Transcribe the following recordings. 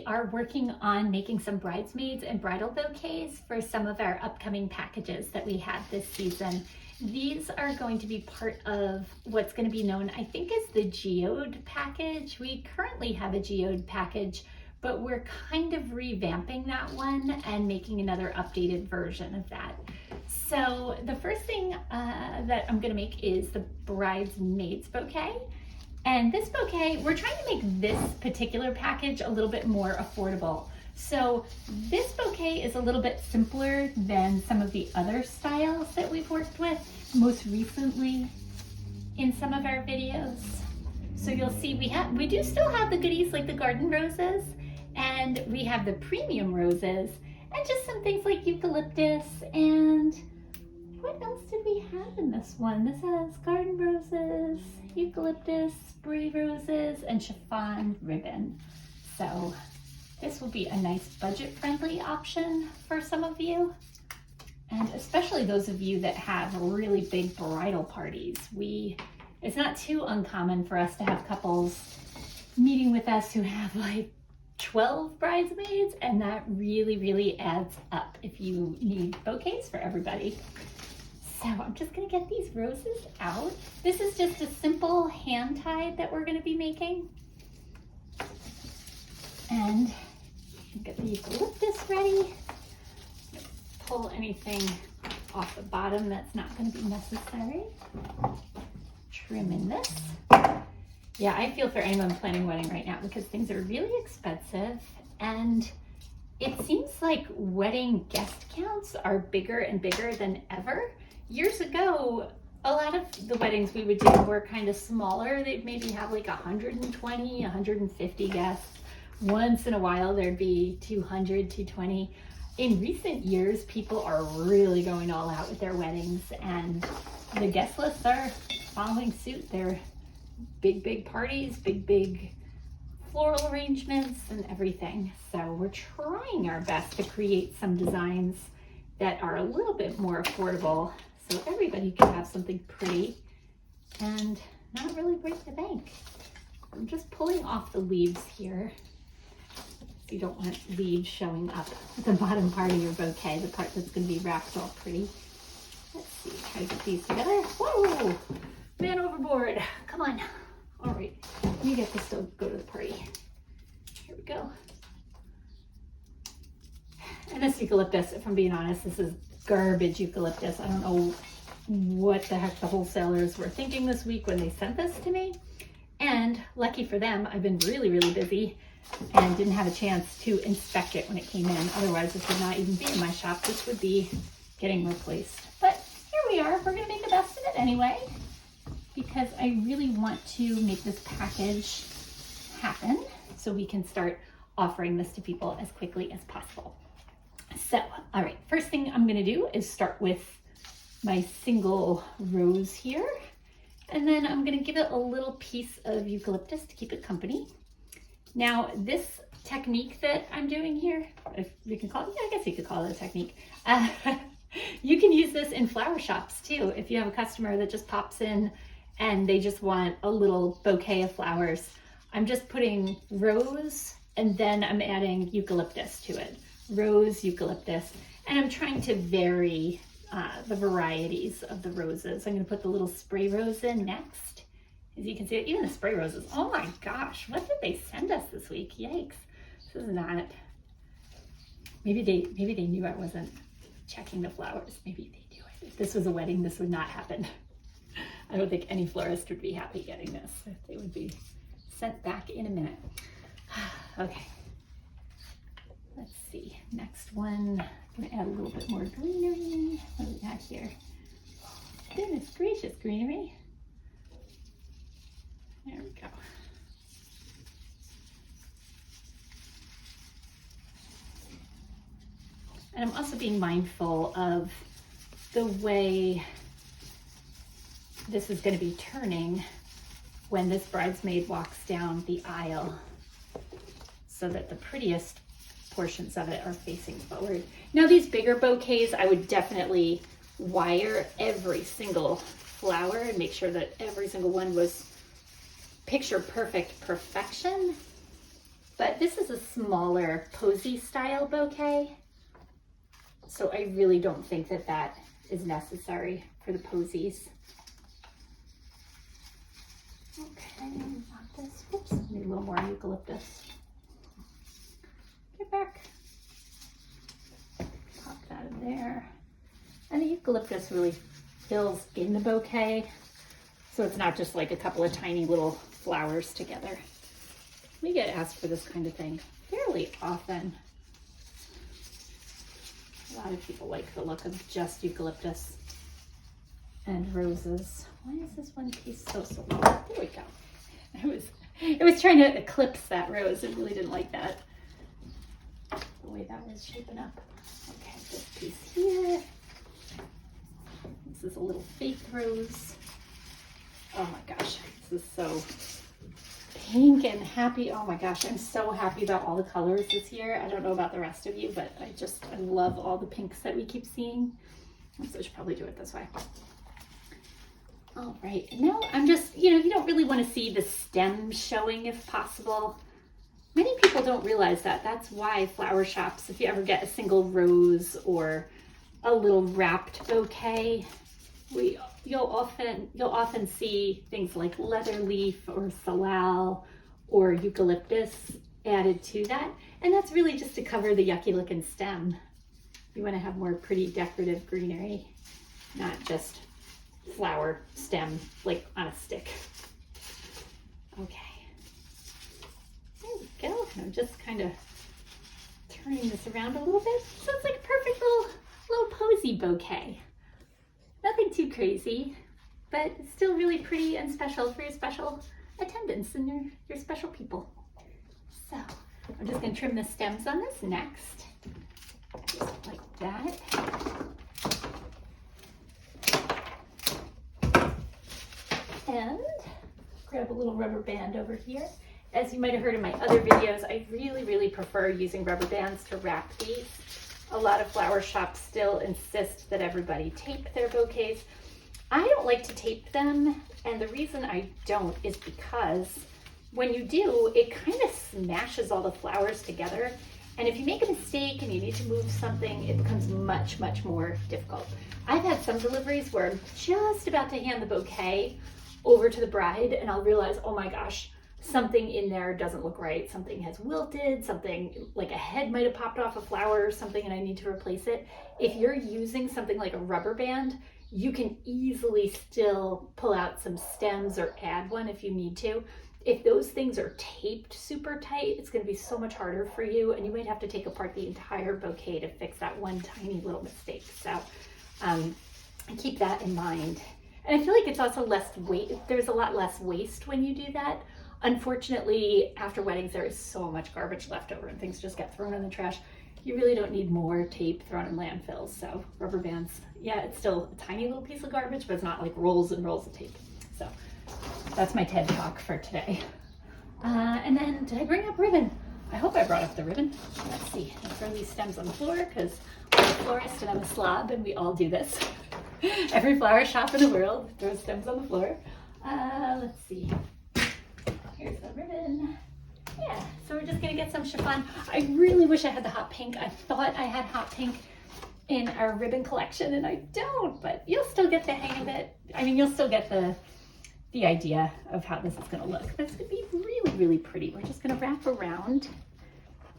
are working on making some bridesmaids and bridal bouquets for some of our upcoming packages that we have this season. These are going to be part of what's going to be known, I think, as the geode package. We currently have a geode package, but we're kind of revamping that one and making another updated version of that. So the first thing that I'm going to make is the bridesmaids bouquet. And this bouquet, we're trying to make this particular package a little bit more affordable. So this bouquet is a little bit simpler than some of the other styles that we've worked with most recently in some of our videos. So you'll see we do still have the goodies like the garden roses, and we have the premium roses, and just some things like eucalyptus. And what else did we have in this one? This has garden roses, eucalyptus, spray roses, and chiffon ribbon. So this will be a nice budget-friendly option for some of you, and especially those of you that have really big bridal parties. It's not too uncommon for us to have couples meeting with us who have like 12 bridesmaids, and that really, really adds up if you need bouquets for everybody. So I'm just gonna get these roses out. This is just a simple hand tied that we're gonna be making. And get the eucalyptus ready. Pull anything off the bottom that's not gonna be necessary. Trim in this. Yeah, I feel for anyone planning a wedding right now because things are really expensive, and it seems like wedding guest counts are bigger and bigger than ever. Years ago, a lot of the weddings we would do were kind of smaller. They'd maybe have like 120, 150 guests. Once in a while, there'd be 200, 220. In recent years, people are really going all out with their weddings, and the guest lists are following suit. They're big parties, big floral arrangements and everything. So we're trying our best to create some designs that are a little bit more affordable so everybody can have something pretty and not really break the bank. I'm just pulling off the leaves here. You don't want leaves showing up at the bottom part of your bouquet, the part that's going to be wrapped all pretty. Let's see, try to get these together. Whoa, man overboard. Come on. All right, you get this to go to the party. Here we go. And this eucalyptus, if I'm being honest, this is garbage eucalyptus. I don't know what the heck the wholesalers were thinking this week when they sent this to me. And lucky for them, I've been really busy and didn't have a chance to inspect it when it came in. Otherwise, this would not even be in my shop. This would be getting replaced. But here we are. We're going to make the best of it anyway, because I really want to make this package happen so we can start offering this to people as quickly as possible. So, all right, first thing I'm going to do is start with my single rose here, and then I'm going to give it a little piece of eucalyptus to keep it company. Now, this technique that I'm doing here, if you can call it, yeah, I guess you could call it a technique. You can use this in flower shops too. If you have a customer that just pops in and they just want a little bouquet of flowers, I'm just putting rose and then I'm adding eucalyptus to it. Rose, eucalyptus, and I'm trying to vary the varieties of the roses. I'm going to put the little spray rose in next. As you can see, even the spray roses. Oh my gosh, what did they send us this week? Yikes. This is not, maybe they knew I wasn't checking the flowers. Maybe they knew it. If this was a wedding, this would not happen. I don't think any florist would be happy getting this. They would be sent back in a minute. Okay. Let's see, next one, I'm gonna add a little bit more greenery. What do we got here? Goodness gracious, greenery. There we go. And I'm also being mindful of the way this is going to be turning when this bridesmaid walks down the aisle, so that the prettiest portions of it are facing forward. Now, these bigger bouquets, I would definitely wire every single flower and make sure that every single one was picture perfect perfection. But this is a smaller posy style bouquet. So I really don't think that that is necessary for the posies. Okay, not this. Oops, need a little more eucalyptus. Get back. Pop that in there. And the eucalyptus really fills in the bouquet, so it's not just like a couple of tiny little flowers together. We get asked for this kind of thing fairly often. A lot of people like the look of just eucalyptus and roses. Why is this one piece so long? There we go. It was trying to eclipse that rose. It really didn't like that, the way that was shaping up. Okay, this piece here. This is a little fake rose. Oh my gosh, this is so pink and happy. Oh my gosh, I'm so happy about all the colors this year. I don't know about the rest of you, but I love all the pinks that we keep seeing. So I should probably do it this way. All right, and now I'm just, you don't really want to see the stem showing if possible. Many people don't realize that. That's why flower shops, if you ever get a single rose or a little wrapped bouquet, you'll often see things like leather leaf or salal or eucalyptus added to that. And that's really just to cover the yucky looking stem. You want to have more pretty decorative greenery, not just flower stem like on a stick. Okay. There we go. And I'm just kind of turning this around a little bit. So it's like a perfect little posy bouquet. Nothing too crazy, but still really pretty and special for your special attendants and your special people. So I'm just going to trim the stems on this next, just like that. And grab a little rubber band over here. As you might have heard in my other videos, I really prefer using rubber bands to wrap these. A lot of flower shops still insist that everybody tape their bouquets. I don't like to tape them, and the reason I don't is because when you do, it kind of smashes all the flowers together. And if you make a mistake and you need to move something, it becomes much more difficult. I've had some deliveries where I'm just about to hand the bouquet over to the bride and I'll realize, oh my gosh, something in there doesn't look right. Something has wilted, something like a head might have popped off a flower or something and I need to replace it. If you're using something like a rubber band, you can easily still pull out some stems or add one if you need to. If those things are taped super tight, it's going to be so much harder for you and you might have to take apart the entire bouquet to fix that one tiny little mistake. So keep that in mind. And I feel like it's also less weight. There's a lot less waste when you do that. Unfortunately, after weddings, there is so much garbage left over and things just get thrown in the trash. You really don't need more tape thrown in landfills. So rubber bands, yeah, it's still a tiny little piece of garbage, but it's not like rolls and rolls of tape. So that's my TED Talk for today. And then did I bring up ribbon? I hope I brought up the ribbon. Let's see, I'll throw these stems on the floor because I'm a florist and I'm a slob and we all do this. Every flower shop in the world throws stems on the floor. Let's see. Here's the ribbon. Yeah, so we're just gonna get some chiffon. I really wish I had the hot pink. I thought I had hot pink in our ribbon collection and I don't, but you'll still get the hang of it. I mean, you'll still get the idea of how this is gonna look. But it's gonna be really pretty. We're just gonna wrap around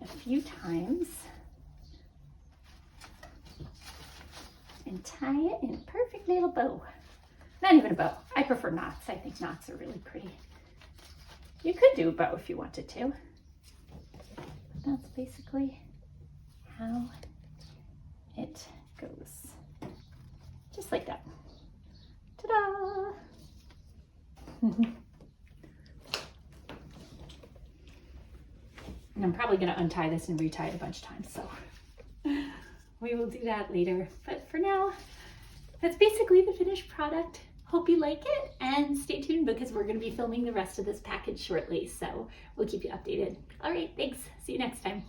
a few times and tie it in a perfect little bow. Not even a bow. I prefer knots. I think knots are really pretty. You could do a bow if you wanted to. That's basically how it goes. Just like that. Ta-da! And I'm probably going to untie this and retie it a bunch of times, so we will do that later. But for now, that's basically the finished product. Hope you like it and stay tuned because we're going to be filming the rest of this package shortly, so we'll keep you updated. All right, thanks. See you next time.